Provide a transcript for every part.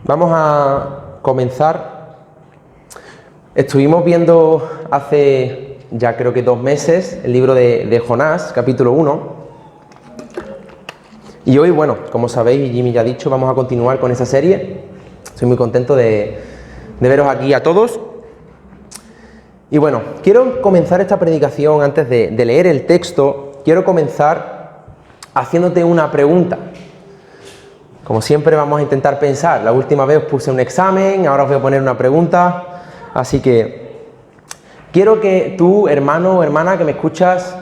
Vamos a comenzar. Estuvimos viendo hace ya creo que 2 meses el libro de Jonás, capítulo 1. Y hoy, bueno, como sabéis y Jimmy ya ha dicho, vamos a continuar con esa serie. Estoy muy contento de veros aquí a todos. Y bueno, quiero comenzar esta predicación antes de leer el texto. Quiero comenzar haciéndote una pregunta. Como siempre vamos a intentar pensar. La última vez os puse un examen, ahora os voy a poner una pregunta. Así que quiero que tú, hermano o hermana que me escuchas,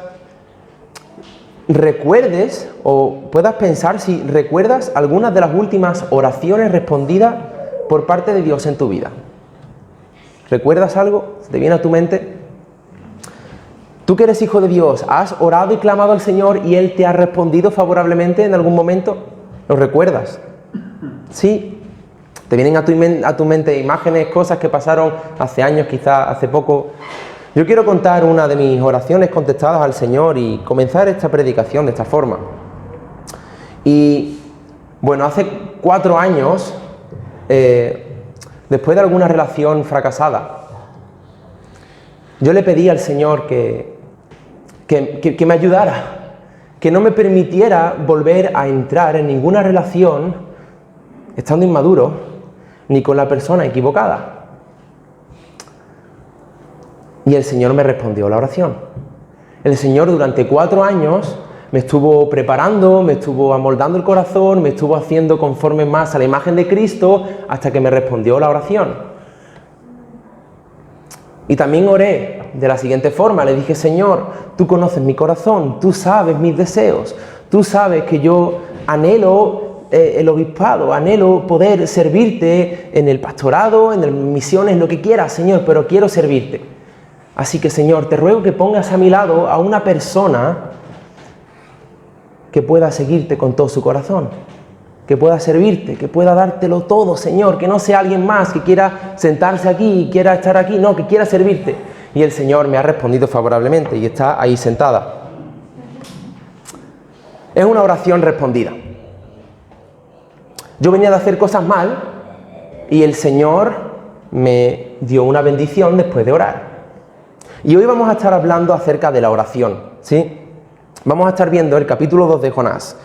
recuerdes o puedas pensar si recuerdas algunas de las últimas oraciones respondidas por parte de Dios en tu vida. ¿Recuerdas algo? ¿Se te viene a tu mente? Tú que eres hijo de Dios, ¿has orado y clamado al Señor y Él te ha respondido favorablemente en algún momento? ¿Lo recuerdas? ¿Sí? ¿Te vienen a tu mente imágenes, cosas que pasaron hace años, quizás hace poco? Yo quiero contar una de mis oraciones contestadas al Señor y comenzar esta predicación de esta forma. Y bueno, hace 4 años, después de alguna relación fracasada, yo le pedí al Señor que me ayudara, que no me permitiera volver a entrar en ninguna relación, estando inmaduro, ni con la persona equivocada. Y el Señor me respondió la oración. El Señor durante 4 años me estuvo preparando, me estuvo amoldando el corazón, me estuvo haciendo conforme más a la imagen de Cristo, hasta que me respondió la oración. Y también oré de la siguiente forma, le dije: Señor, tú conoces mi corazón, tú sabes mis deseos, tú sabes que yo anhelo el obispado, anhelo poder servirte en el pastorado, en las misiones, lo que quieras, Señor, pero quiero servirte. Así que, Señor, te ruego que pongas a mi lado a una persona que pueda seguirte con todo su corazón, que pueda servirte, que pueda dártelo todo, Señor, que no sea alguien más que quiera sentarse aquí y quiera estar aquí, no, que quiera servirte. Y el Señor me ha respondido favorablemente y está ahí sentada. Es una oración respondida. Yo venía de hacer cosas mal y el Señor me dio una bendición después de orar. Y hoy vamos a estar hablando acerca de la oración, ¿sí? Vamos a estar viendo el capítulo 2 de Jonás,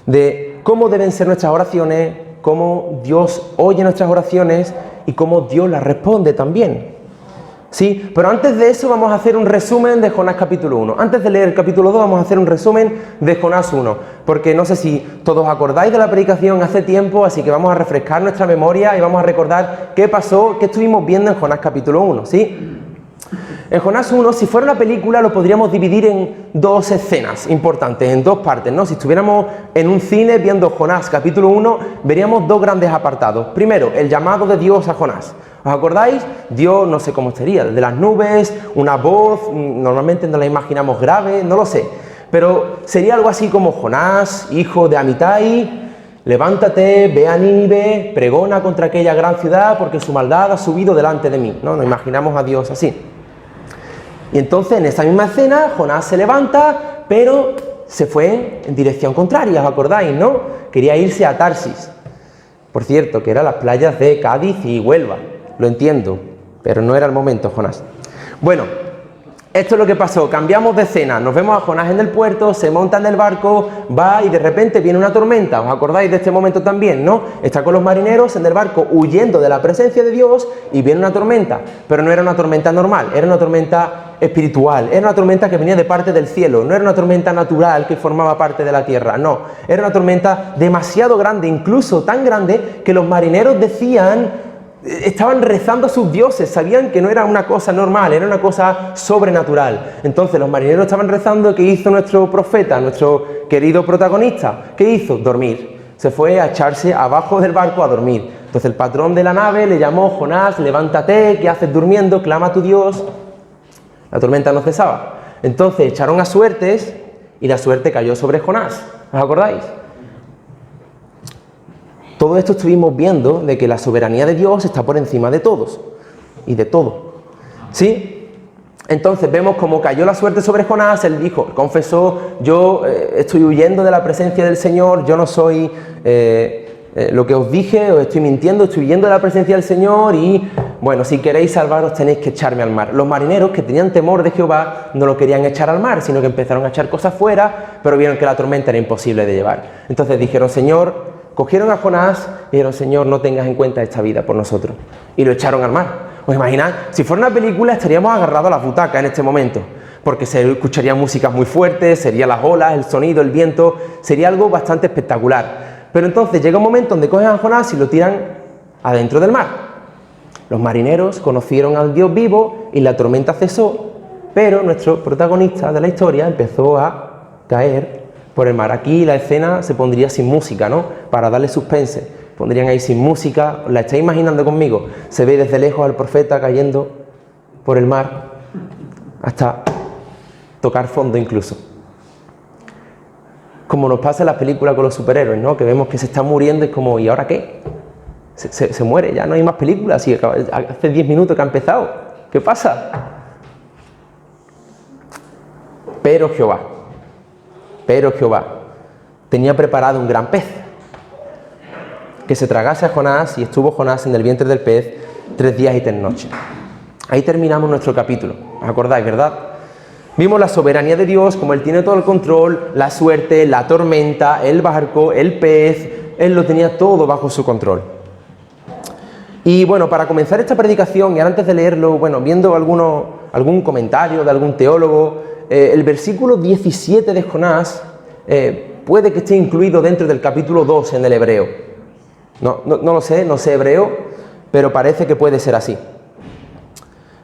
de cómo deben ser nuestras oraciones, cómo Dios oye nuestras oraciones y cómo Dios las responde también. Sí, pero antes de eso vamos a hacer un resumen de Jonás capítulo 1. Antes de leer el capítulo 2 vamos a hacer un resumen de Jonás 1, porque no sé si todos acordáis de la predicación hace tiempo, así que vamos a refrescar nuestra memoria y vamos a recordar qué pasó, qué estuvimos viendo en Jonás capítulo 1, ¿sí? En Jonás 1, si fuera una película, lo podríamos dividir en 2 escenas importantes, en 2 partes, ¿no? Si estuviéramos en un cine viendo Jonás capítulo 1, veríamos 2 grandes apartados. Primero, el llamado de Dios a Jonás. ¿Os acordáis? Dios, no sé cómo sería, desde las nubes, una voz, normalmente nos la imaginamos grave, no lo sé. Pero sería algo así como: Jonás, hijo de Amitai, levántate, ve a Nínive, pregona contra aquella gran ciudad, porque su maldad ha subido delante de mí, ¿no? Nos imaginamos a Dios así. Y entonces en esa misma escena Jonás se levanta, pero se fue en dirección contraria, ¿os acordáis, no? Quería irse a Tarsis. Por cierto, que eran las playas de Cádiz y Huelva. Lo entiendo, pero no era el momento, Jonás. Bueno, esto es lo que pasó. Cambiamos de escena. Nos vemos a Jonás en el puerto, se monta en el barco, va y de repente viene una tormenta. ¿Os acordáis de este momento también, no? Está con los marineros en el barco huyendo de la presencia de Dios y viene una tormenta. Pero no era una tormenta normal, era una tormenta espiritual, era una tormenta que venía de parte del cielo, no era una tormenta natural que formaba parte de la tierra, no, era una tormenta demasiado grande, incluso tan grande que los marineros estaban rezando a sus dioses, sabían que no era una cosa normal, era una cosa sobrenatural. Entonces los marineros estaban rezando. ¿Qué hizo nuestro profeta, nuestro querido protagonista? ¿Qué hizo? Dormir. Se fue a echarse abajo del barco a dormir. Entonces el patrón de la nave le llamó: Jonás, levántate, ¿qué haces durmiendo? Clama a tu Dios. La tormenta no cesaba. Entonces echaron a suertes y la suerte cayó sobre Jonás. ¿Os acordáis? Todo esto estuvimos viendo de que la soberanía de Dios está por encima de todos y de todo. ¿Sí? Entonces vemos cómo cayó la suerte sobre Jonás. Él dijo, confesó: yo estoy huyendo de la presencia del Señor, yo no soy lo que os dije, os estoy mintiendo, estoy huyendo de la presencia del Señor y, bueno, si queréis salvaros tenéis que echarme al mar. Los marineros, que tenían temor de Jehová, no lo querían echar al mar, sino que empezaron a echar cosas fuera, pero vieron que la tormenta era imposible de llevar. Entonces dijeron, Señor, cogieron a Jonás y dijeron, Señor, no tengas en cuenta esta vida por nosotros. Y lo echaron al mar. ¿Os imagináis? Si fuera una película estaríamos agarrados a la butaca en este momento, porque se escucharía música muy fuerte, serían las olas, el sonido, el viento, sería algo bastante espectacular. Pero entonces llega un momento donde cogen a Jonás y lo tiran adentro del mar. Los marineros conocieron al Dios vivo y la tormenta cesó, pero nuestro protagonista de la historia empezó a caer por el mar. Aquí la escena se pondría sin música, ¿no? Para darle suspense. Pondrían ahí sin música. ¿La estáis imaginando conmigo? Se ve desde lejos al profeta cayendo por el mar hasta tocar fondo incluso. Como nos pasa en las películas con los superhéroes, ¿no? Que vemos que se está muriendo y es como, ¿y ahora qué? Se muere, ya no hay más películas, y hace 10 minutos que ha empezado. ¿Qué pasa? Pero Jehová tenía preparado un gran pez que se tragase a Jonás, y estuvo Jonás en el vientre del pez 3 días y 3 noches. Ahí terminamos nuestro capítulo. ¿Os acordáis, verdad? Vimos la soberanía de Dios, como Él tiene todo el control, la suerte, la tormenta, el barco, el pez. Él lo tenía todo bajo su control. Y bueno, para comenzar esta predicación, y antes de leerlo, bueno, viendo algún comentario de algún teólogo, el versículo 17 de Jonás puede que esté incluido dentro del capítulo 2 en el hebreo. No lo sé, no sé hebreo, pero parece que puede ser así.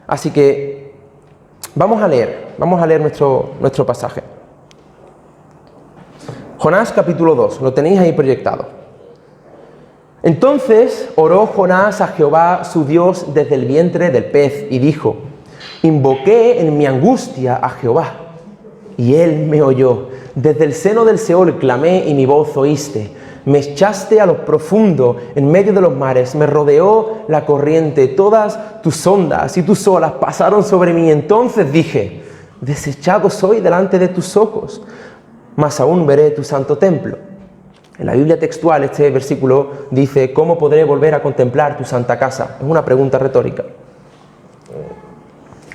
Así que vamos a leer nuestro pasaje. Jonás capítulo 2, lo tenéis ahí proyectado. Entonces oró Jonás a Jehová su Dios desde el vientre del pez y dijo, invoqué en mi angustia a Jehová, y él me oyó. Desde el seno del Seol clamé y mi voz oíste. Me echaste a lo profundo en medio de los mares, me rodeó la corriente, todas tus ondas y tus olas pasaron sobre mí. Entonces dije, desechado soy delante de tus ojos, mas aún veré tu santo templo. En la Biblia textual este versículo dice, ¿cómo podré volver a contemplar tu santa casa? Es una pregunta retórica.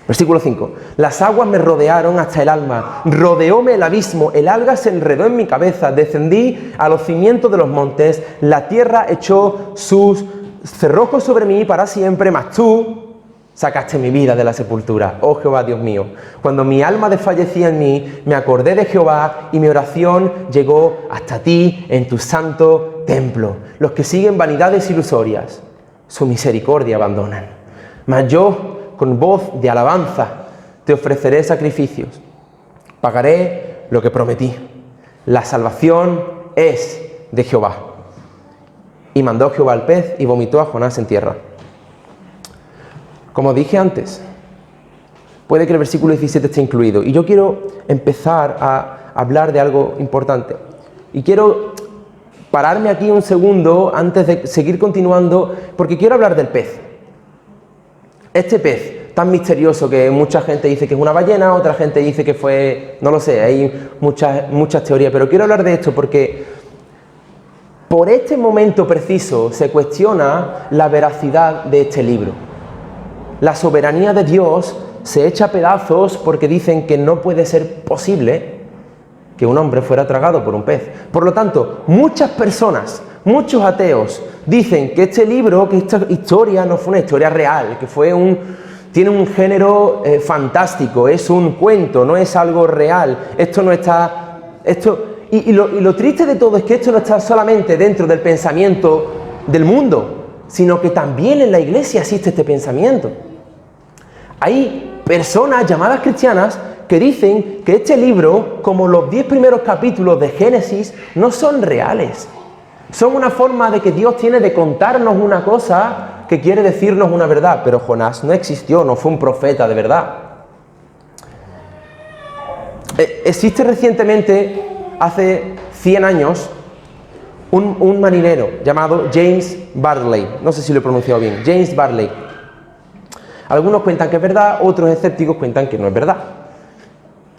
Versículo 5. Las aguas me rodearon hasta el alma, rodeóme el abismo, el alga se enredó en mi cabeza, descendí a los cimientos de los montes, la tierra echó sus cerrojos sobre mí para siempre, mas tú sacaste mi vida de la sepultura, oh Jehová Dios mío. Cuando mi alma desfallecía en mí, me acordé de Jehová y mi oración llegó hasta ti en tu santo templo. Los que siguen vanidades ilusorias, su misericordia abandonan. Mas yo, con voz de alabanza, te ofreceré sacrificios. Pagaré lo que prometí. La salvación es de Jehová. Y mandó Jehová al pez y vomitó a Jonás en tierra. Como dije antes, puede que el versículo 17 esté incluido. Y yo quiero empezar a hablar de algo importante. Y quiero pararme aquí un segundo antes de seguir continuando, porque quiero hablar del pez. Este pez tan misterioso que mucha gente dice que es una ballena, otra gente dice que fue, no lo sé, hay muchas teorías, pero quiero hablar de esto porque por este momento preciso se cuestiona la veracidad de este libro. La soberanía de Dios se echa a pedazos porque dicen que no puede ser posible que un hombre fuera tragado por un pez. Por lo tanto, muchas personas, muchos ateos, dicen que este libro, que esta historia no fue una historia real, que tiene un género fantástico, es un cuento, no es algo real. Y lo triste de todo es que esto no está solamente dentro del pensamiento del mundo, sino que también en la iglesia existe este pensamiento. Hay personas llamadas cristianas que dicen que este libro, como los 10 primeros capítulos de Génesis, no son reales. Son una forma de que Dios tiene de contarnos una cosa que quiere decirnos una verdad, pero Jonás no existió, no fue un profeta de verdad. Existe recientemente, hace 100 años, un marinero llamado James Barley, no sé si lo he pronunciado bien, James Barley. Algunos cuentan que es verdad, otros escépticos cuentan que no es verdad.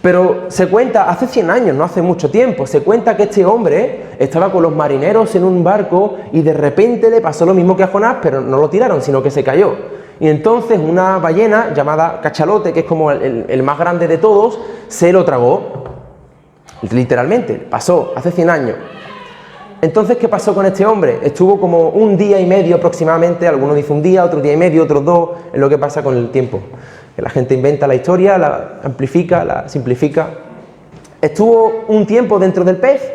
Pero se cuenta, hace 100 años, no hace mucho tiempo, se cuenta que este hombre estaba con los marineros en un barco y de repente le pasó lo mismo que a Jonás, pero no lo tiraron, sino que se cayó. Y entonces una ballena llamada cachalote, que es como el más grande de todos, se lo tragó. Literalmente, pasó hace 100 años. Entonces, ¿qué pasó con este hombre? Estuvo como 1 día y medio aproximadamente, algunos dicen 1 día, otro día y medio, otros 2, es lo que pasa con el tiempo. Que la gente inventa la historia, la amplifica, la simplifica. Estuvo un tiempo dentro del pez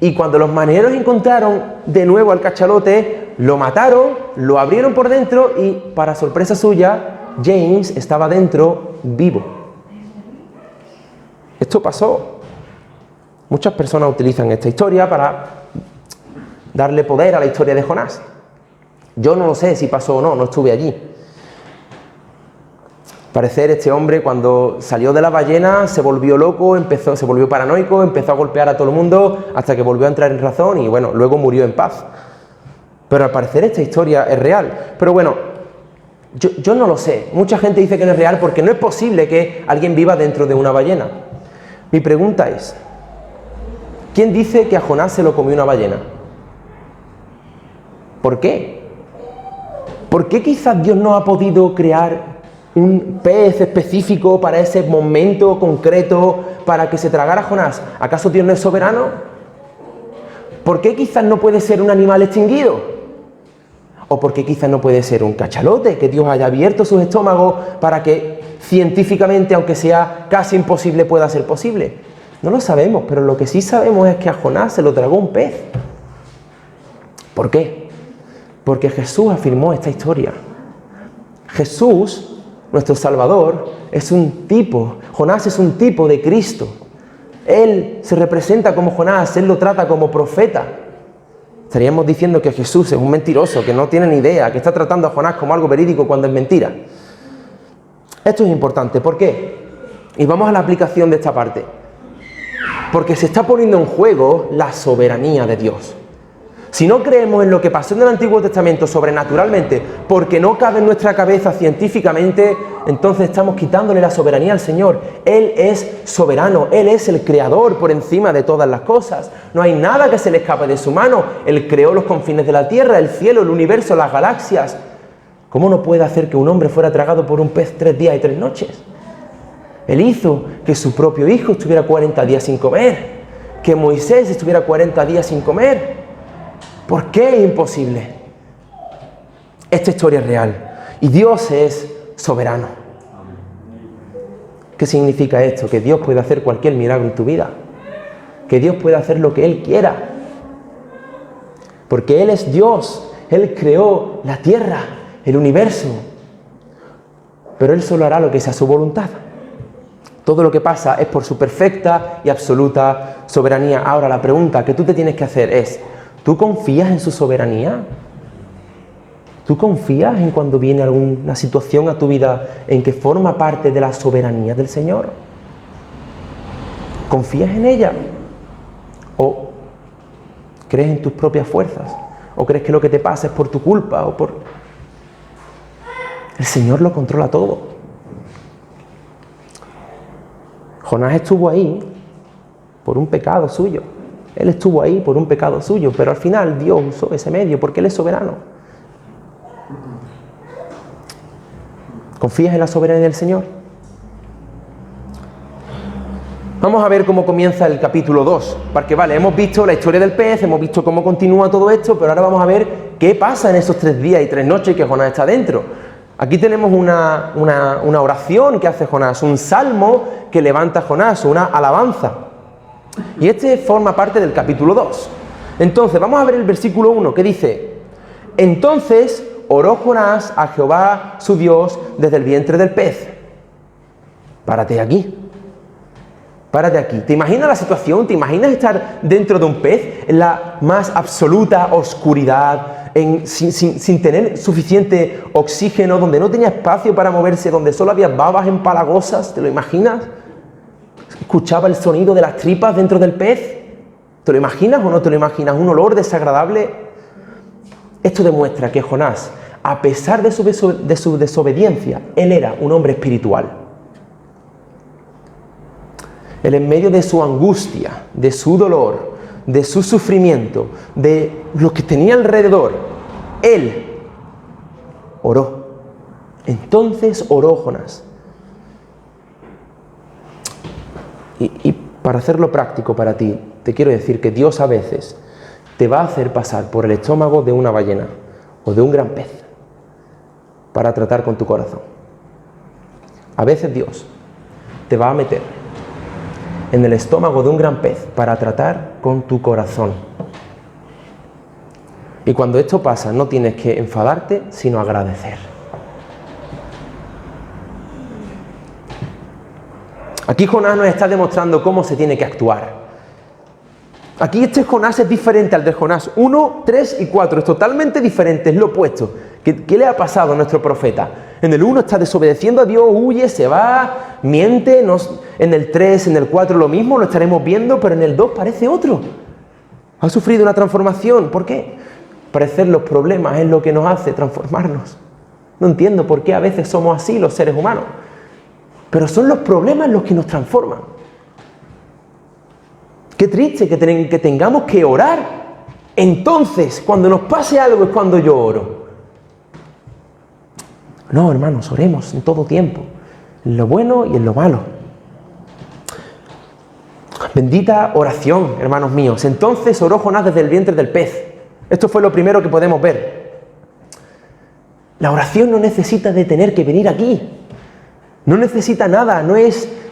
y cuando los marineros encontraron de nuevo al cachalote, lo mataron, lo abrieron por dentro y, para sorpresa suya, James estaba dentro vivo. Esto pasó. Muchas personas utilizan esta historia para darle poder a la historia de Jonás. Yo no lo sé si pasó o no, no estuve allí. Al parecer este hombre cuando salió de la ballena se volvió loco, se volvió paranoico, empezó a golpear a todo el mundo hasta que volvió a entrar en razón y bueno, luego murió en paz. Pero al parecer esta historia es real. Pero bueno, yo no lo sé. Mucha gente dice que no es real porque no es posible que alguien viva dentro de una ballena. Mi pregunta es, ¿quién dice que a Jonás se lo comió una ballena? ¿Por qué? ¿Por qué quizás Dios no ha podido crear un pez específico para ese momento concreto para que se tragara a Jonás? ¿Acaso Dios no es soberano? ¿Por qué quizás no puede ser un animal extinguido? ¿O por qué quizás no puede ser un cachalote, que Dios haya abierto sus estómagos para que científicamente, aunque sea casi imposible, pueda ser posible? No lo sabemos, pero lo que sí sabemos es que a Jonás se lo tragó un pez. ¿Por qué? Porque Jesús afirmó esta historia. Jesús, nuestro Salvador, es un tipo, Jonás es un tipo de Cristo. Él se representa como Jonás, Él lo trata como profeta. Estaríamos diciendo que Jesús es un mentiroso, que no tiene ni idea, que está tratando a Jonás como algo verídico cuando es mentira. Esto es importante, ¿por qué? Y vamos a la aplicación de esta parte. Porque se está poniendo en juego la soberanía de Dios. Si no creemos en lo que pasó en el Antiguo Testamento sobrenaturalmente, porque no cabe en nuestra cabeza científicamente, entonces estamos quitándole la soberanía al Señor. Él es soberano, Él es el creador por encima de todas las cosas. No hay nada que se le escape de su mano. Él creó los confines de la tierra, el cielo, el universo, las galaxias. ¿Cómo no puede hacer que un hombre fuera tragado por un pez 3 días y 3 noches? Él hizo que su propio hijo estuviera 40 días sin comer, que Moisés estuviera 40 días sin comer. ¿Por qué es imposible? Esta historia es real y Dios es soberano. ¿Qué significa esto? Que Dios puede hacer cualquier milagro en tu vida, que Dios puede hacer lo que Él quiera, porque Él es Dios. Él creó la tierra, el universo, pero Él solo hará lo que sea su voluntad. Todo lo que pasa es por su perfecta y absoluta soberanía. Ahora la pregunta que tú te tienes que hacer es, ¿tú confías en su soberanía? ¿Tú confías en cuando viene alguna situación a tu vida en que forma parte de la soberanía del Señor? ¿Confías en ella? ¿O crees en tus propias fuerzas? ¿O crees que lo que te pasa es por tu culpa? ¿O por...? El Señor lo controla todo. Jonás estuvo ahí por un pecado suyo. Él estuvo ahí por un pecado suyo, pero al final Dios usó ese medio porque Él es soberano. ¿Confías en la soberanía del Señor? Vamos a ver cómo comienza el capítulo 2, porque vale, hemos visto la historia del pez, hemos visto cómo continúa todo esto, pero ahora vamos a ver qué pasa en esos 3 días y 3 noches que Jonás está dentro. Aquí tenemos una oración que hace Jonás, un salmo que levanta Jonás, una alabanza. Y este forma parte del capítulo 2. Entonces, vamos a ver el versículo 1 que dice: Entonces oró Jonás a Jehová su Dios desde el vientre del pez. Párate aquí. Párate aquí. ¿Te imaginas la situación? ¿Te imaginas estar dentro de un pez en la más absoluta oscuridad, sin tener suficiente oxígeno, donde no tenía espacio para moverse, donde solo había babas empalagosas? ¿Te lo imaginas? ¿Escuchaba el sonido de las tripas dentro del pez? ¿Te lo imaginas o no te lo imaginas? ¿Un olor desagradable? Esto demuestra que Jonás, a pesar de su desobediencia, él era un hombre espiritual. Él en medio de su angustia, de su dolor, de su sufrimiento, de lo que tenía alrededor, Él oró. Entonces oró Jonás. Y para hacerlo práctico para ti, te quiero decir que Dios a veces te va a hacer pasar por el estómago de una ballena o de un gran pez para tratar con tu corazón. A veces Dios te va a meter en el estómago de un gran pez para tratar con tu corazón. Y cuando esto pasa, no tienes que enfadarte, sino agradecer. Aquí Jonás nos está demostrando cómo se tiene que actuar. Aquí este Jonás es diferente al de Jonás 1, 3 y 4. Es totalmente diferente, es lo opuesto. ¿Qué le ha pasado a nuestro profeta? En el 1 está desobedeciendo a Dios, huye, se va, miente. En el 3, en el 4 lo mismo, lo estaremos viendo, pero en el 2 parece otro. Ha sufrido una transformación. ¿Por qué? Parecer los problemas es lo que nos hace transformarnos. No entiendo por qué a veces somos así los seres humanos. Pero son los problemas los que nos transforman. Qué triste que tengamos que orar. Entonces, cuando nos pase algo es cuando yo oro. No, hermanos, oremos en todo tiempo, en lo bueno y en lo malo. Bendita oración, hermanos míos. Entonces oró Jonás desde el vientre del pez. Esto fue lo primero que podemos ver. La oración no necesita de tener que venir aquí. No necesita nada,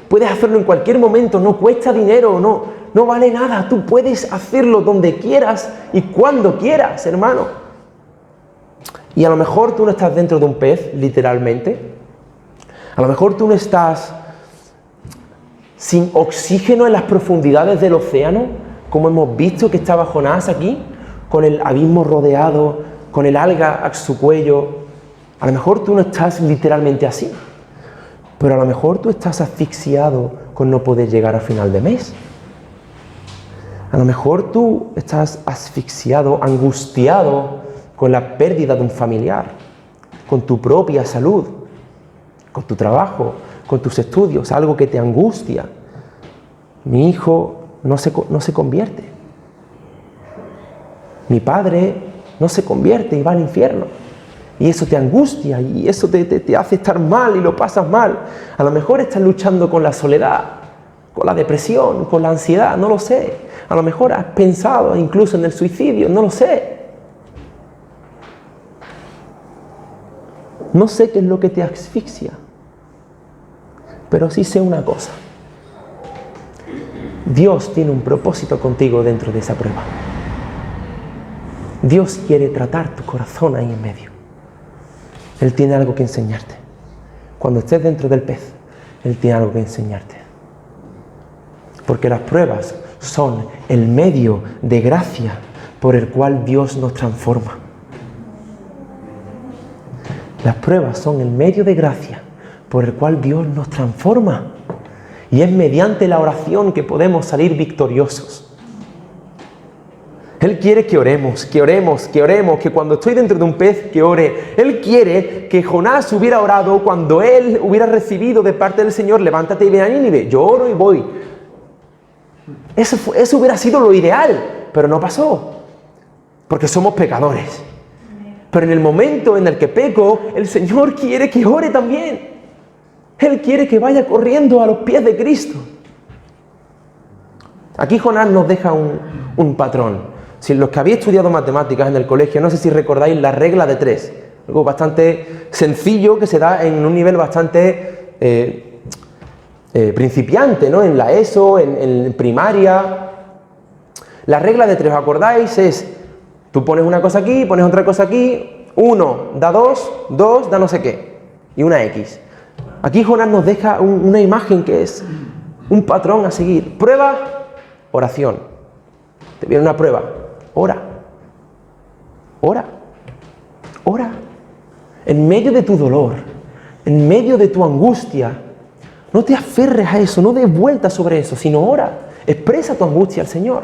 puedes hacerlo en cualquier momento, no cuesta dinero, no vale nada. Tú puedes hacerlo donde quieras y cuando quieras, hermano. Y a lo mejor tú no estás dentro de un pez, literalmente. A lo mejor tú no estás sin oxígeno en las profundidades del océano, como hemos visto que estaba Jonás aquí, con el abismo rodeado, con el alga a su cuello. A lo mejor tú no estás literalmente así. Pero a lo mejor tú estás asfixiado con no poder llegar a final de mes. A lo mejor tú estás asfixiado, angustiado con la pérdida de un familiar, con tu propia salud, con tu trabajo, con tus estudios, algo que te angustia. Mi hijo no se convierte. Mi padre no se convierte y va al infierno. Y eso te angustia y eso te hace estar mal y lo pasas mal. A lo mejor estás luchando con la soledad, con la depresión, con la ansiedad, no lo sé. A lo mejor has pensado incluso en el suicidio, no lo sé. No sé qué es lo que te asfixia, pero sí sé una cosa. Dios tiene un propósito contigo dentro de esa prueba. Dios quiere tratar tu corazón ahí en medio. Él tiene algo que enseñarte. Cuando estés dentro del pez, Él tiene algo que enseñarte. Porque las pruebas son el medio de gracia por el cual Dios nos transforma. Las pruebas son el medio de gracia por el cual Dios nos transforma. Y es mediante la oración que podemos salir victoriosos. Él quiere que oremos, que cuando estoy dentro de un pez, que ore. Él quiere que Jonás hubiera orado cuando él hubiera recibido de parte del Señor, levántate y ve a Nínive. Yo oro y voy. Eso hubiera sido lo ideal, pero no pasó, porque somos pecadores. Pero en el momento en el que peco, el Señor quiere que ore también. Él quiere que vaya corriendo a los pies de Cristo. Aquí Jonás nos deja un patrón. Si los que habéis estudiado matemáticas en el colegio, no sé si recordáis la regla de 3, algo bastante sencillo que se da en un nivel bastante principiante, ¿no? En la ESO, en primaria. La regla de 3, ¿os acordáis? Es, tú pones una cosa aquí, pones otra cosa aquí, 1 da 2, 2 da no sé qué, y una X. Aquí Jonás nos deja una imagen que es un patrón a seguir. Prueba, oración. Te viene una prueba. Ora. Ora. Ora. En medio de tu dolor, en medio de tu angustia, no te aferres a eso, no des vueltas sobre eso, sino ora. Expresa tu angustia al Señor,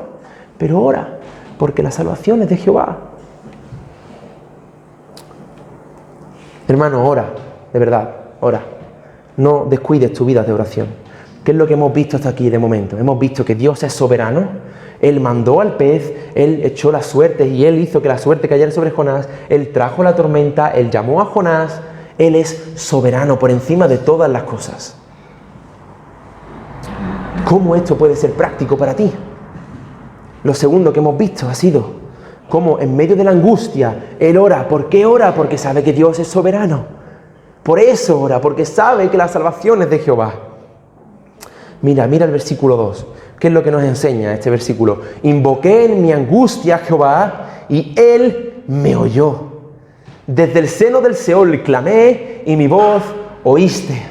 pero ora, porque la salvación es de Jehová. Hermano, ora, de verdad, ora. No descuides tu vida de oración. ¿Qué es lo que hemos visto hasta aquí de momento? Hemos visto que Dios es soberano, Él mandó al pez, Él echó las suertes y Él hizo que la suerte cayera sobre Jonás, Él trajo la tormenta, Él llamó a Jonás, Él es soberano por encima de todas las cosas. ¿Cómo esto puede ser práctico para ti? Lo segundo que hemos visto ha sido cómo en medio de la angustia Él ora. ¿Por qué ora? Porque sabe que Dios es soberano. Por eso ora, porque sabe que la salvación es de Jehová. Mira el versículo 2. ¿Qué es lo que nos enseña este versículo? Invoqué en mi angustia a Jehová y Él me oyó. Desde el seno del Seol clamé y mi voz oíste.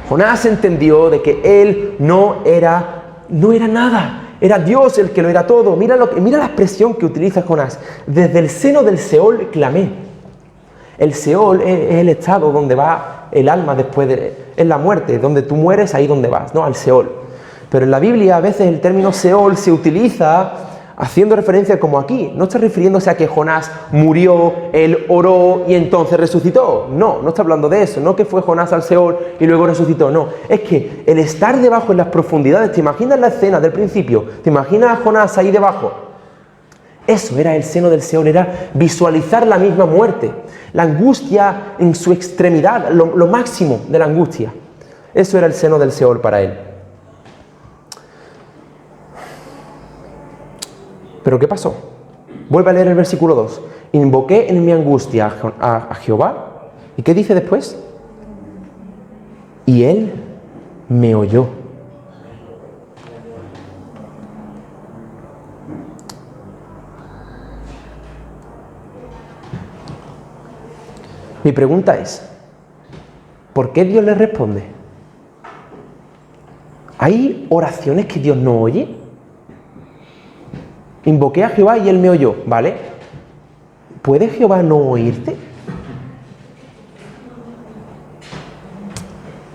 Jonás entendió de que él no era nada. Era Dios el que lo era todo. Mira la expresión que utiliza Jonás. Desde el seno del Seol clamé. El Seol es el estado donde va el alma es la muerte. Donde tú mueres, ahí donde vas, ¿no? Al Seol. Pero en la Biblia a veces el término Seol se utiliza haciendo referencia como aquí. No está refiriéndose a que Jonás murió, él oró y entonces resucitó. No está hablando de eso. No que fue Jonás al Seol y luego resucitó. No, es que el estar debajo en las profundidades, ¿te imaginas la escena del principio? ¿Te imaginas a Jonás ahí debajo? Eso era el seno del Seol, era visualizar la misma muerte. La angustia en su extremidad, lo máximo de la angustia. Eso era el seno del Seol para él. ¿Pero qué pasó? Vuelve a leer el versículo 2. Invoqué en mi angustia a Jehová. ¿Y qué dice después? Y Él me oyó. Mi pregunta es, ¿por qué Dios le responde? ¿Hay oraciones que Dios no oye? Invoqué a Jehová y Él me oyó, ¿vale? ¿Puede Jehová no oírte?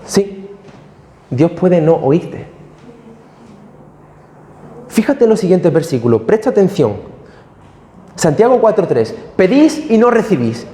Sí, Dios puede no oírte. Fíjate en los siguientes versículos, presta atención. Santiago 4:3, pedís y no recibís,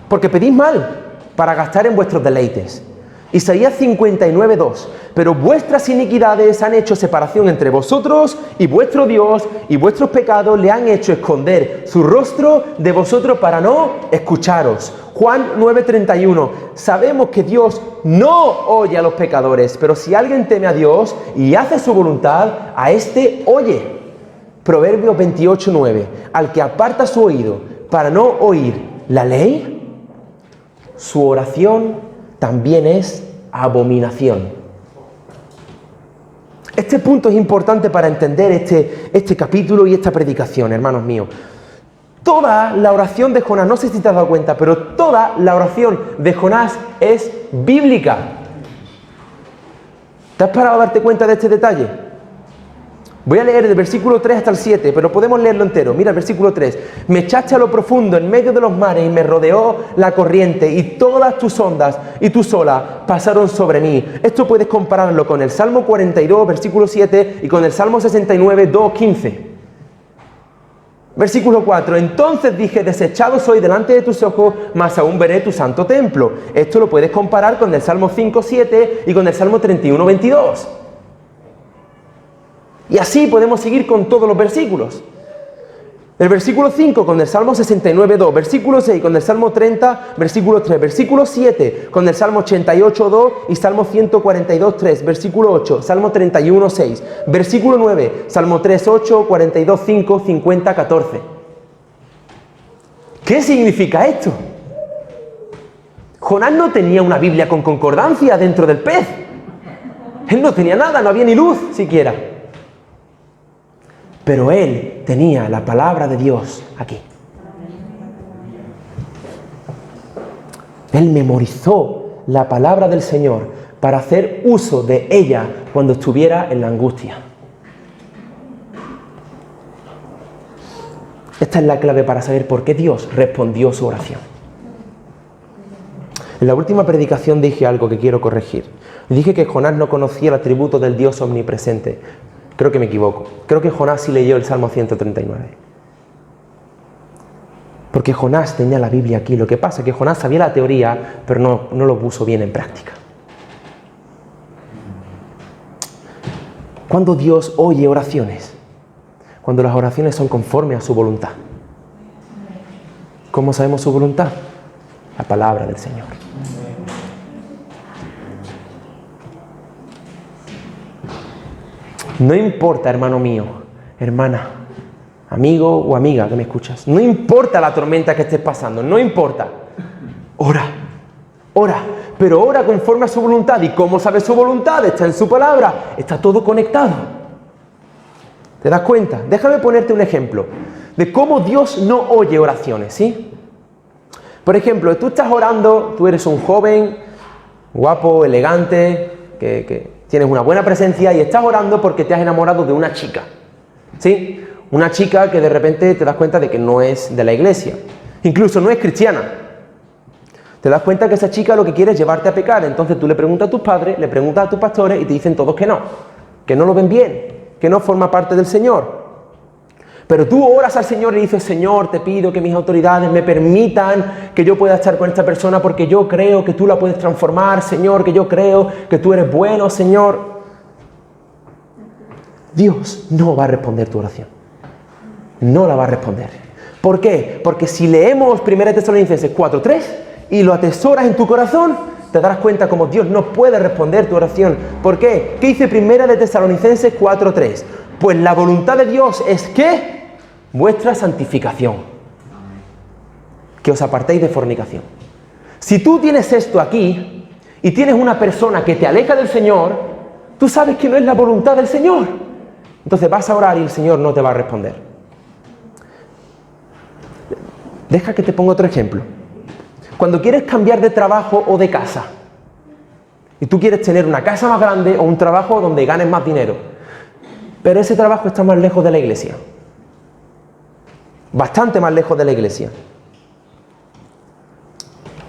porque pedís mal para gastar en vuestros deleites. Isaías 59:2, pero vuestras iniquidades han hecho separación entre vosotros y vuestro Dios, y vuestros pecados le han hecho esconder su rostro de vosotros para no escucharos. Juan 9:31, sabemos que Dios no oye a los pecadores, pero si alguien teme a Dios y hace su voluntad, a éste oye. Proverbios 28:9, al que aparta su oído para no oír la ley, su oración también es abominación. Este punto es importante para entender este capítulo y esta predicación, hermanos míos. Toda la oración de Jonás, no sé si te has dado cuenta, pero toda la oración de Jonás es bíblica. ¿Te has parado a darte cuenta de este detalle? Voy a leer el versículo 3 hasta el 7, pero podemos leerlo entero. Mira el versículo 3. Me echaste a lo profundo en medio de los mares y me rodeó la corriente y todas tus ondas y tus olas pasaron sobre mí. Esto puedes compararlo con el Salmo 42, versículo 7 y con el Salmo 69, 2, 15. Versículo 4. Entonces dije, desechado soy delante de tus ojos, mas aún veré tu santo templo. Esto lo puedes comparar con el Salmo 5, 7 y con el Salmo 31, 22. Y así podemos seguir con todos los versículos. El versículo 5 con el Salmo 69, 2, versículo 6 con el Salmo 30, versículo 3, versículo 7 con el Salmo 88, 2 y Salmo 142, 3, versículo 8, Salmo 31, 6, versículo 9, Salmo 3, 8, 42, 5, 50, 14. ¿Qué significa esto? Jonás no tenía una Biblia con concordancia dentro del pez. Él no tenía nada, no había ni luz siquiera. Pero él tenía la palabra de Dios aquí. Él memorizó la palabra del Señor para hacer uso de ella cuando estuviera en la angustia. Esta es la clave para saber por qué Dios respondió su oración. En la última predicación dije algo que quiero corregir. Dije que Jonás no conocía el atributo del Dios omnipresente. Creo que me equivoco. Creo que Jonás sí leyó el Salmo 139. Porque Jonás tenía la Biblia aquí. Lo que pasa es que Jonás sabía la teoría, pero no lo puso bien en práctica. ¿Cuándo Dios oye oraciones? Cuando las oraciones son conforme a su voluntad. ¿Cómo sabemos su voluntad? La palabra del Señor. No importa, hermano mío, hermana, amigo o amiga que me escuchas, no importa la tormenta que estés pasando, no importa. Ora, pero ora conforme a su voluntad. ¿Y cómo sabe su voluntad? Está en su palabra, está todo conectado. ¿Te das cuenta? Déjame ponerte un ejemplo de cómo Dios no oye oraciones, ¿sí? Por ejemplo, tú estás orando, tú eres un joven, guapo, elegante, que tienes una buena presencia y estás orando porque te has enamorado de una chica, ¿sí? Una chica que de repente te das cuenta de que no es de la iglesia, incluso no es cristiana. Te das cuenta que esa chica lo que quiere es llevarte a pecar, entonces tú le preguntas a tus padres, le preguntas a tus pastores y te dicen todos que no lo ven bien, que no forma parte del Señor. Pero tú oras al Señor y dices: Señor, te pido que mis autoridades me permitan que yo pueda estar con esta persona porque yo creo que tú la puedes transformar, Señor, que yo creo que tú eres bueno, Señor. Dios no va a responder tu oración. No la va a responder. ¿Por qué? Porque si leemos 1 Tesalonicenses 4:3 y lo atesoras en tu corazón, te darás cuenta como Dios no puede responder tu oración. ¿Por qué? ¿Qué dice 1 Tesalonicenses 4:3? Pues la voluntad de Dios es que vuestra santificación, que os apartéis de fornicación. Si tú tienes esto aquí y tienes una persona que te aleja del Señor, tú sabes que no es la voluntad del Señor. Entonces vas a orar y el Señor no te va a responder. Deja que te ponga otro ejemplo. Cuando quieres cambiar de trabajo o de casa, y tú quieres tener una casa más grande o un trabajo donde ganes más dinero, pero ese trabajo está más lejos de la iglesia, bastante más lejos de la iglesia,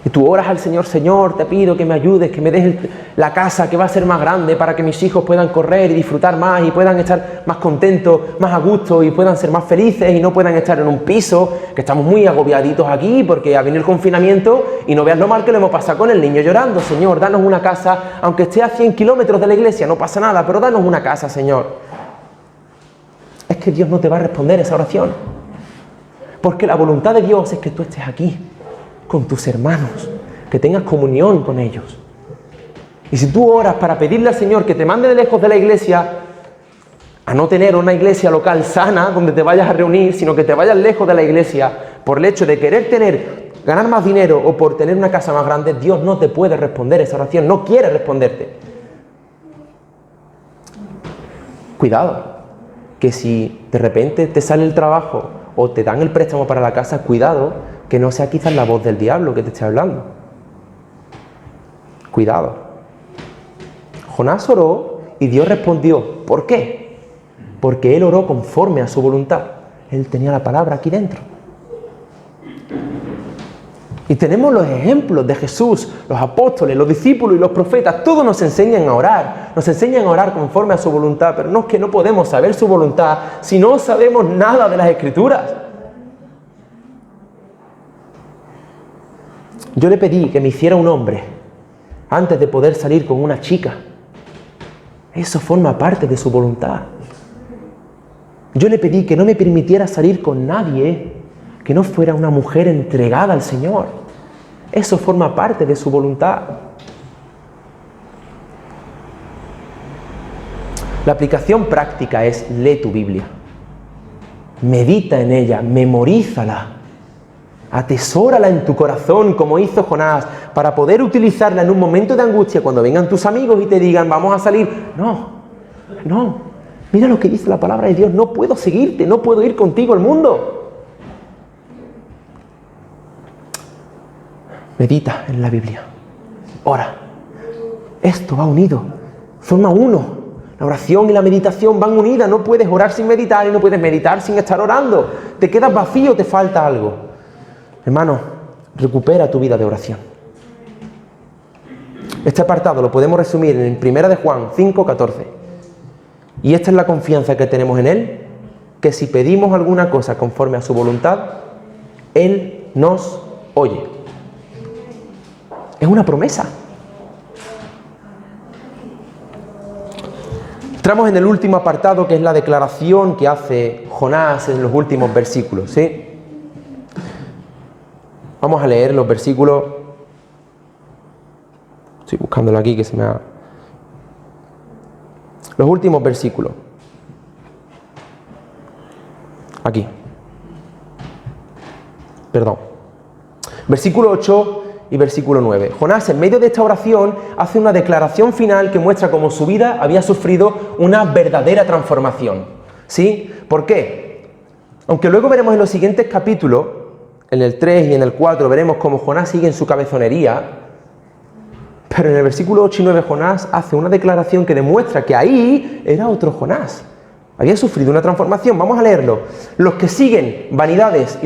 y tú oras al Señor: Señor, te pido que me ayudes, que me des la casa que va a ser más grande para que mis hijos puedan correr y disfrutar más y puedan estar más contentos, más a gusto y puedan ser más felices y no puedan estar en un piso, que estamos muy agobiaditos aquí porque ha venido el confinamiento y no veas lo mal que lo hemos pasado con el niño llorando. Señor, danos una casa, aunque esté a 100 kilómetros de la iglesia, no pasa nada, pero danos una casa, Señor. Es que Dios no te va a responder esa oración, porque la voluntad de Dios es que tú estés aquí con tus hermanos, que tengas comunión con ellos. Y si tú oras para pedirle al Señor que te mande de lejos de la iglesia, a no tener una iglesia local sana donde te vayas a reunir, sino que te vayas lejos de la iglesia por el hecho de querer ganar más dinero o por tener una casa más grande, Dios no te puede responder esa oración, no quiere responderte. Cuidado, que si de repente te sale el trabajo o te dan el préstamo para la casa, cuidado, que no sea quizás la voz del diablo que te esté hablando. Cuidado. Jonás oró y Dios respondió. ¿Por qué? Porque él oró conforme a su voluntad. Él tenía la palabra aquí dentro. Y tenemos los ejemplos de Jesús, los apóstoles, los discípulos y los profetas. Todos nos enseñan a orar. Nos enseñan a orar conforme a su voluntad. Pero no es que no podemos saber su voluntad si no sabemos nada de las Escrituras. Yo le pedí que me hiciera un hombre antes de poder salir con una chica. Eso forma parte de su voluntad. Yo le pedí que no me permitiera salir con nadie que no fuera una mujer entregada al Señor. Eso forma parte de su voluntad. La aplicación práctica es: lee tu Biblia. Medita en ella, memorízala. Atesórala en tu corazón como hizo Jonás, para poder utilizarla en un momento de angustia cuando vengan tus amigos y te digan: vamos a salir. No, mira lo que dice la palabra de Dios: no puedo seguirte, no puedo ir contigo al mundo. Medita en la Biblia, ora. Esto va unido, forma uno. La oración y la meditación van unidas. No puedes orar sin meditar y no puedes meditar sin estar orando. Te quedas vacío, te falta algo. Hermano, recupera tu vida de oración. Este apartado lo podemos resumir en 1 de Juan 5:14. Y esta es la confianza que tenemos en Él, que si pedimos alguna cosa conforme a su voluntad, Él nos oye. Es una promesa. Entramos en el último apartado, que es la declaración que hace Jonás en los últimos versículos, ¿sí? Vamos a leer los versículos. Estoy buscándolo aquí, que se me ha... Los últimos versículos. Aquí. Perdón. Versículo 8 y versículo 9. Jonás, en medio de esta oración, hace una declaración final que muestra cómo su vida había sufrido una verdadera transformación. ¿Sí? ¿Por qué? Aunque luego veremos en los siguientes capítulos, en el 3 y en el 4, veremos cómo Jonás sigue en su cabezonería, pero en el versículo 8 y 9 Jonás hace una declaración que demuestra que ahí era otro Jonás. Había sufrido una transformación. Vamos a leerlo. Los que siguen vanidades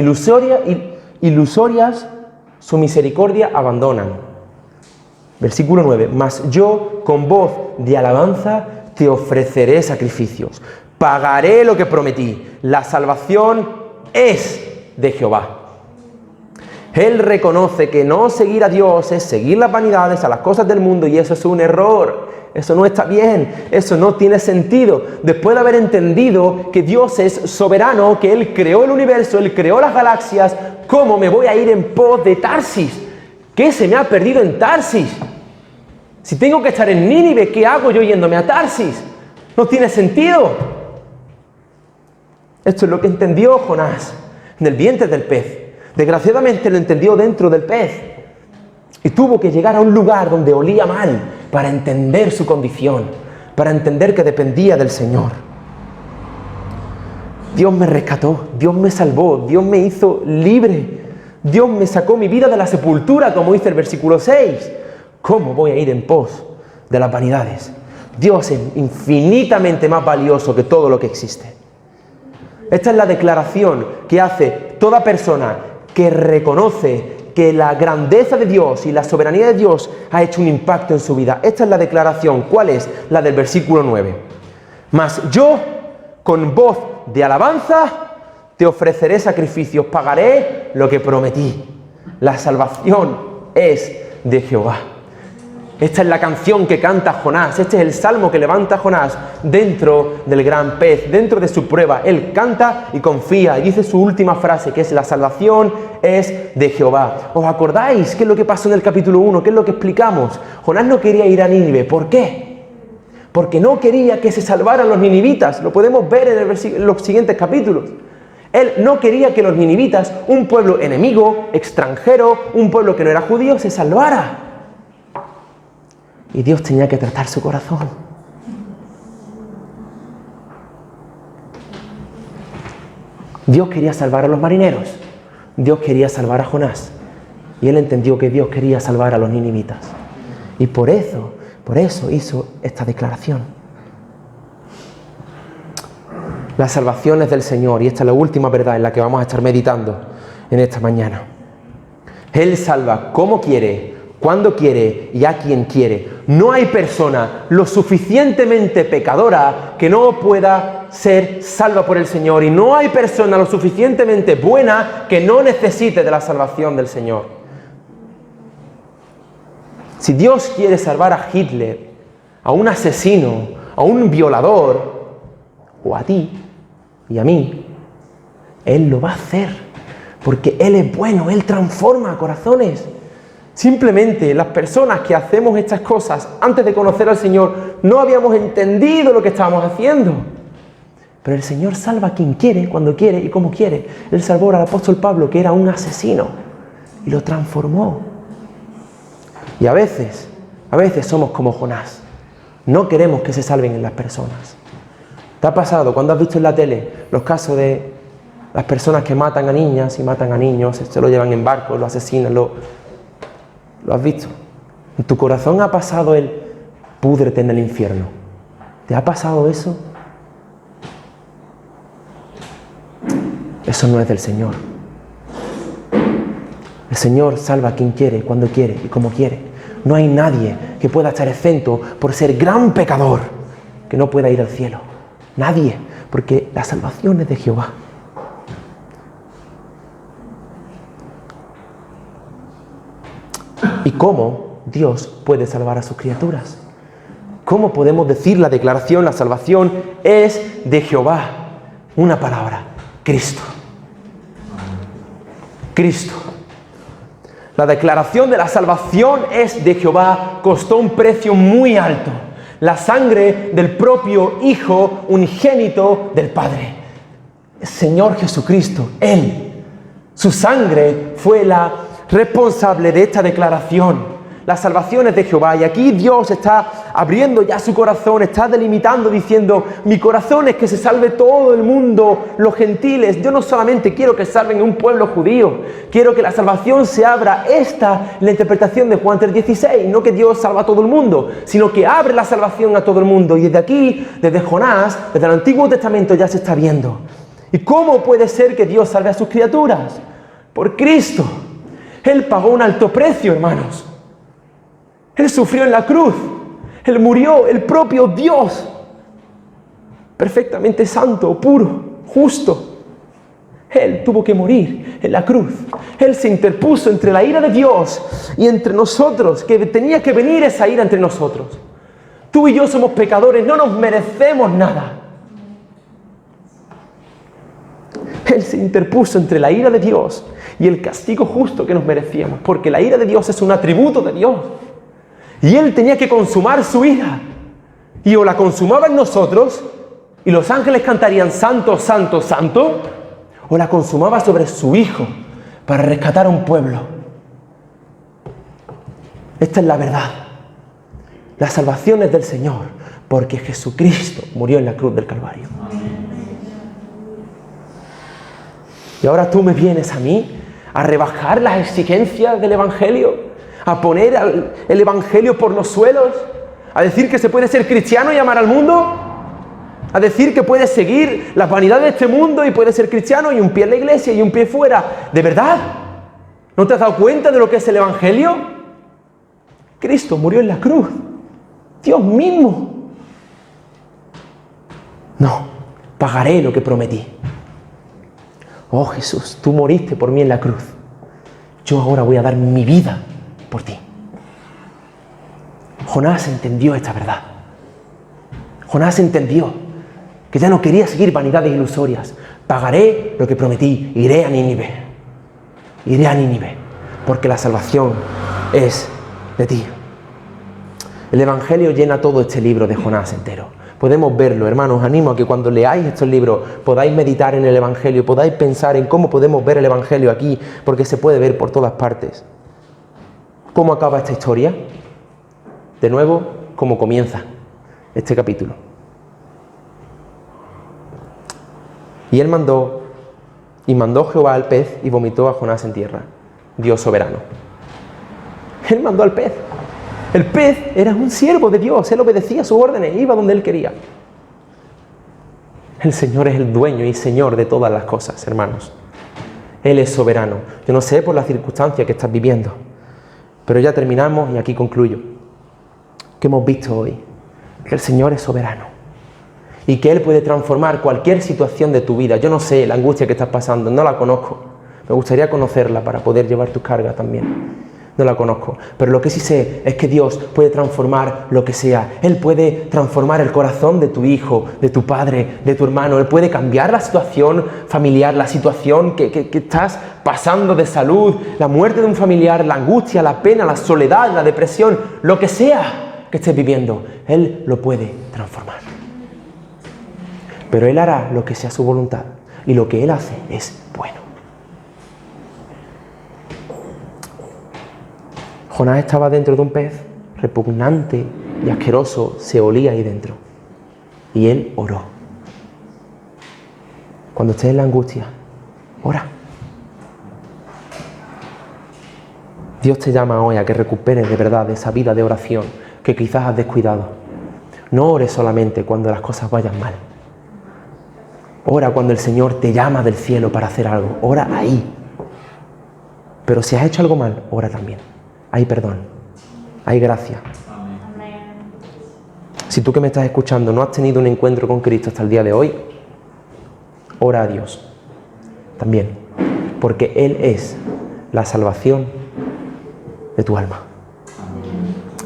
ilusorias, su misericordia abandonan. Versículo 9. Mas yo con voz de alabanza te ofreceré sacrificios. Pagaré lo que prometí. La salvación es de Jehová. Él reconoce que no seguir a Dios es seguir las vanidades, a las cosas del mundo, y eso es un error. Eso no está bien, eso no tiene sentido. Después de haber entendido que Dios es soberano, que Él creó el universo, Él creó las galaxias, ¿cómo me voy a ir en pos de Tarsis? ¿Qué se me ha perdido en Tarsis? Si tengo que estar en Nínive, ¿qué hago yo yéndome a Tarsis? No tiene sentido. Esto es lo que entendió Jonás en el vientre del pez. Desgraciadamente lo entendió dentro del pez y tuvo que llegar a un lugar donde olía mal para entender su condición, para entender que dependía del Señor. Dios me rescató, Dios me salvó, Dios me hizo libre, Dios me sacó mi vida de la sepultura, como dice el versículo 6. ¿Cómo voy a ir en pos de las vanidades? Dios es infinitamente más valioso que todo lo que existe. Esta es la declaración que hace toda persona que reconoce que la grandeza de Dios y la soberanía de Dios ha hecho un impacto en su vida. Esta es la declaración. ¿Cuál es? La del versículo 9. Mas yo, con voz de alabanza, te ofreceré sacrificios, pagaré lo que prometí. La salvación es de Jehová. Esta es la canción que canta Jonás, este es el salmo que levanta Jonás dentro del gran pez, dentro de su prueba. Él canta y confía y dice su última frase, que es: la salvación es de Jehová. ¿Os acordáis qué es lo que pasó en el capítulo 1? ¿Qué es lo que explicamos? Jonás no quería ir a Nínive. ¿Por qué? Porque no quería que se salvaran los ninivitas. Lo podemos ver en los siguientes capítulos. Él no quería que los ninivitas, un pueblo enemigo, extranjero, un pueblo que no era judío, se salvara. Y Dios tenía que tratar su corazón. Dios quería salvar a los marineros. Dios quería salvar a Jonás. Y él entendió que Dios quería salvar a los ninivitas. Y por eso hizo esta declaración. La salvación es del Señor. Y esta es la última verdad en la que vamos a estar meditando en esta mañana. Él salva como quiere, cuando quiere y a quien quiere. No hay persona lo suficientemente pecadora que no pueda ser salva por el Señor, y no hay persona lo suficientemente buena que no necesite de la salvación del Señor. Si Dios quiere salvar a Hitler, a un asesino, a un violador, o a ti y a mí, Él lo va a hacer, porque Él es bueno, Él transforma corazones. Simplemente las personas que hacemos estas cosas antes de conocer al Señor no habíamos entendido lo que estábamos haciendo. Pero el Señor salva a quien quiere, cuando quiere y como quiere. Él salvó al apóstol Pablo, que era un asesino, y lo transformó. Y a veces somos como Jonás. No queremos que se salven en las personas. ¿Te ha pasado cuando has visto en la tele los casos de las personas que matan a niñas y matan a niños, se lo llevan en barcos, lo asesinan, ¿Lo has visto? ¿En tu corazón ha pasado el púdrete en el infierno? ¿Te ha pasado eso? Eso no es del Señor. El Señor salva a quien quiere, cuando quiere y como quiere. No hay nadie que pueda estar exento por ser gran pecador que no pueda ir al cielo. Nadie, porque la salvación es de Jehová. ¿Y cómo Dios puede salvar a sus criaturas? ¿Cómo podemos decir la declaración, la salvación es de Jehová? Una palabra, Cristo. Cristo. La declaración de la salvación es de Jehová, costó un precio muy alto. La sangre del propio Hijo unigénito del Padre. El Señor Jesucristo, Él. Su sangre fue la responsable de esta declaración. La salvación es de Jehová. Y aquí Dios está abriendo ya su corazón, está delimitando, diciendo: mi corazón es que se salve todo el mundo, los gentiles. Yo no solamente quiero que salven un pueblo judío, quiero que la salvación se abra. Esta es la interpretación de Juan 3:16. No que Dios salva a todo el mundo, sino que abre la salvación a todo el mundo. Y desde aquí, desde Jonás, desde el Antiguo Testamento ya se está viendo. ¿Y cómo puede ser que Dios salve a sus criaturas? Por Cristo. Él pagó un alto precio, hermanos. Él sufrió en la cruz. Él murió, el propio Dios. Perfectamente santo, puro, justo. Él tuvo que morir en la cruz. Él se interpuso entre la ira de Dios y entre nosotros, que tenía que venir esa ira entre nosotros. Tú y yo somos pecadores, no nos merecemos nada. Él se interpuso entre la ira de Dios y el castigo justo que nos merecíamos, porque la ira de Dios es un atributo de Dios. Y Él tenía que consumar su ira. Y o la consumaba en nosotros, y los ángeles cantarían santo, santo, santo, o la consumaba sobre su Hijo para rescatar a un pueblo. Esta es la verdad. La salvación es del Señor, porque Jesucristo murió en la cruz del Calvario. Y ahora tú me vienes a mí a rebajar las exigencias del Evangelio, a poner el Evangelio por los suelos, a decir que se puede ser cristiano y amar al mundo, a decir que puedes seguir las vanidades de este mundo y puedes ser cristiano y un pie en la iglesia y un pie fuera. ¿De verdad? ¿No te has dado cuenta de lo que es el Evangelio? Cristo murió en la cruz. Dios mismo. No, pagaré lo que prometí. Oh Jesús, tú moriste por mí en la cruz. Yo ahora voy a dar mi vida por ti. Jonás entendió esta verdad. Jonás entendió que ya no quería seguir vanidades ilusorias. Pagaré lo que prometí. Iré a Nínive. Iré a Nínive, porque la salvación es de ti. El Evangelio llena todo este libro de Jonás entero. Podemos verlo, hermanos. Os animo a que cuando leáis estos libros podáis meditar en el Evangelio, podáis pensar en cómo podemos ver el Evangelio aquí, porque se puede ver por todas partes. ¿Cómo acaba esta historia? De nuevo, ¿cómo comienza este capítulo? Y mandó Jehová al pez y vomitó a Jonás en tierra. Dios soberano. Él mandó al pez. El pez era un siervo de Dios. Él obedecía sus órdenes, iba donde él quería. El Señor es el dueño y Señor de todas las cosas, hermanos. Él es soberano. Yo no sé por las circunstancias que estás viviendo, pero ya terminamos y aquí concluyo. ¿Qué hemos visto hoy? Que el Señor es soberano y que Él puede transformar cualquier situación de tu vida. Yo no sé la angustia que estás pasando, no la conozco. Me gustaría conocerla para poder llevar tus cargas también. No la conozco, pero lo que sí sé es que Dios puede transformar lo que sea. Él puede transformar el corazón de tu hijo, de tu padre, de tu hermano. Él puede cambiar la situación familiar, la situación que estás pasando de salud, la muerte de un familiar, la angustia, la pena, la soledad, la depresión, lo que sea que estés viviendo. Él lo puede transformar. Pero Él hará lo que sea su voluntad y lo que Él hace es bueno. Jonás estaba dentro de un pez, repugnante y asqueroso, se olía ahí dentro. Y él oró. Cuando estés en la angustia, ora. Dios te llama hoy a que recuperes de verdad esa vida de oración que quizás has descuidado. No ores solamente cuando las cosas vayan mal. Ora cuando el Señor te llama del cielo para hacer algo. Ora ahí. Pero si has hecho algo mal, ora también. Hay perdón, hay gracia. Si tú que me estás escuchando no has tenido un encuentro con Cristo hasta el día de hoy, ora a Dios también, porque Él es la salvación de tu alma.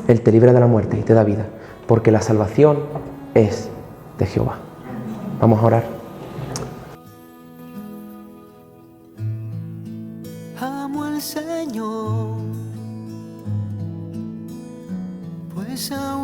Él te libra de la muerte y te da vida. porque la salvación es de Jehová. Vamos a orar. Amo al Señor, pues aún